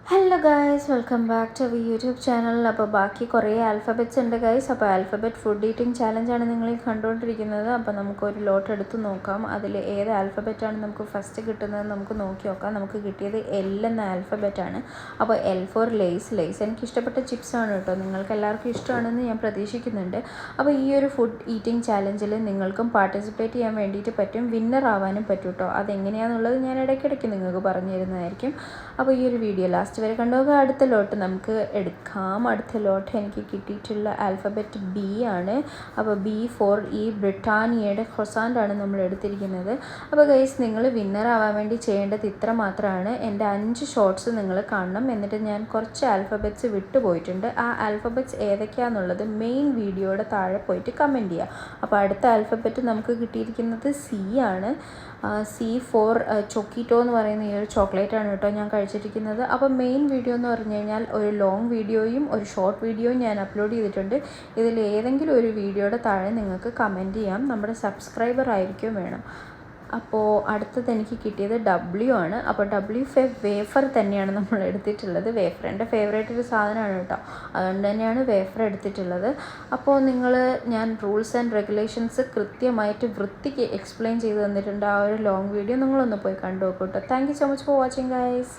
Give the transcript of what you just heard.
Hello guys, welcome back to our YouTube channel. അപ്പോൾ ബാക്കി കുറേ ആൽഫബറ്റ്സ് ഉണ്ട് ഗൈസ്. അപ്പോൾ ആൽഫബറ്റ് ഫുഡ് ഈറ്റിംഗ് ചാലഞ്ചാണ് നിങ്ങൾ കണ്ടുകൊണ്ടിരിക്കുന്നത്. അപ്പോൾ നമുക്കൊരു ലോട്ട് എടുത്ത് നോക്കാം. അതിൽ ഏത് ആൽഫബറ്റാണ് നമുക്ക് ഫസ്റ്റ് കിട്ടുന്നത് നമുക്ക് നോക്കി നോക്കാം. നമുക്ക് കിട്ടിയത് എൽ എന്ന ആൽഫബറ്റാണ്. അപ്പോൾ എൽ ഫോർ ലേസ്. എനിക്ക് ഇഷ്ടപ്പെട്ട ചിപ്സാണ് കേട്ടോ. നിങ്ങൾക്ക് എല്ലാവർക്കും ഇഷ്ടമാണെന്ന് ഞാൻ പ്രതീക്ഷിക്കുന്നുണ്ട്. അപ്പോൾ ഈ ഒരു ഫുഡ് ഈറ്റിംഗ് ചാലഞ്ചിൽ നിങ്ങൾക്കും പാർട്ടിസിപ്പേറ്റ് ചെയ്യാൻ വേണ്ടിയിട്ട് പറ്റും, വിന്നർ ആവാനും പറ്റും കേട്ടോ. അതെങ്ങനെയാണെന്നുള്ളത് ഞാൻ ഇടയ്ക്കിടയ്ക്ക് നിങ്ങൾക്ക് പറഞ്ഞു തരുന്നതായിരിക്കും. അപ്പോൾ ഈ ഒരു വീഡിയോ ലാസ്റ്റ് വരെ കണ്ടുപോകുക. അടുത്ത ലോട്ട് നമുക്ക് എടുക്കാം. അടുത്ത ലോട്ട് എനിക്ക് കിട്ടിയിട്ടുള്ള ആൽഫബറ്റ് ബി ആണ്. അപ്പോൾ ബി ഫോർ ഈ ബ്രിട്ടാനിയയുടെ ക്രൊസാൻ്റ് ആണ് നമ്മൾ എടുത്തിരിക്കുന്നത്. അപ്പോൾ ഗൈസ്, നിങ്ങൾ വിന്നർ ആവാൻ വേണ്ടി ചെയ്യേണ്ടത് ഇത്ര മാത്രമാണ്. എൻ്റെ 5 ഷോർട്സ് നിങ്ങൾ കാണണം. എന്നിട്ട് ഞാൻ കുറച്ച് ആൽഫബറ്റ്സ് വിട്ടുപോയിട്ടുണ്ട്. ആ ആൽഫബറ്റ്സ് ഏതൊക്കെയാണെന്നുള്ളത് മെയിൻ വീഡിയോയുടെ താഴെ പോയിട്ട് കമൻറ്റ് ചെയ്യുക. അപ്പോൾ അടുത്ത ആൽഫബറ്റ് നമുക്ക് കിട്ടിയിരിക്കുന്നത് സി ആണ്. സി ഫോർ ചൊക്കീറ്റോ എന്ന് പറയുന്ന ഈ ഒരു ചോക്ലേറ്റ് ആണ് കേട്ടോ ഞാൻ കഴിച്ചിരിക്കുന്നത്. അപ്പോൾ മെയിൻ വീഡിയോ എന്ന് പറഞ്ഞു കഴിഞ്ഞാൽ ഒരു ലോങ് വീഡിയോയും ഒരു ഷോർട്ട് വീഡിയോയും ഞാൻ അപ്ലോഡ് ചെയ്തിട്ടുണ്ട്. ഇതിൽ ഏതെങ്കിലും ഒരു വീഡിയോയുടെ താഴെ നിങ്ങൾക്ക് കമൻറ്റ് ചെയ്യാം. നമ്മുടെ സബ്സ്ക്രൈബർ ആയിരിക്കും വേണം. അപ്പോൾ അടുത്തത് എനിക്ക് കിട്ടിയത് ഡബ്ല്യു ആണ്. അപ്പോൾ വേഫർ തന്നെയാണ് നമ്മൾ എടുത്തിട്ടുള്ളത്. വേഫർ എൻ്റെ ഫേവറേറ്റ് ഒരു സാധനമാണ് കേട്ടോ. അതുകൊണ്ട് തന്നെയാണ് വേഫർ എടുത്തിട്ടുള്ളത്. അപ്പോൾ ഞാൻ റൂൾസ് ആൻഡ് റെഗുലേഷൻസ് കൃത്യമായിട്ട് വൃത്തിക്ക് എക്സ്പ്ലെയിൻ ചെയ്ത് തന്നിട്ടുണ്ട്. ആ ഒരു ലോങ് വീഡിയോ നിങ്ങളൊന്ന് പോയി കണ്ടു നോക്കൂ കേട്ടോ. Thank you so much for watching guys.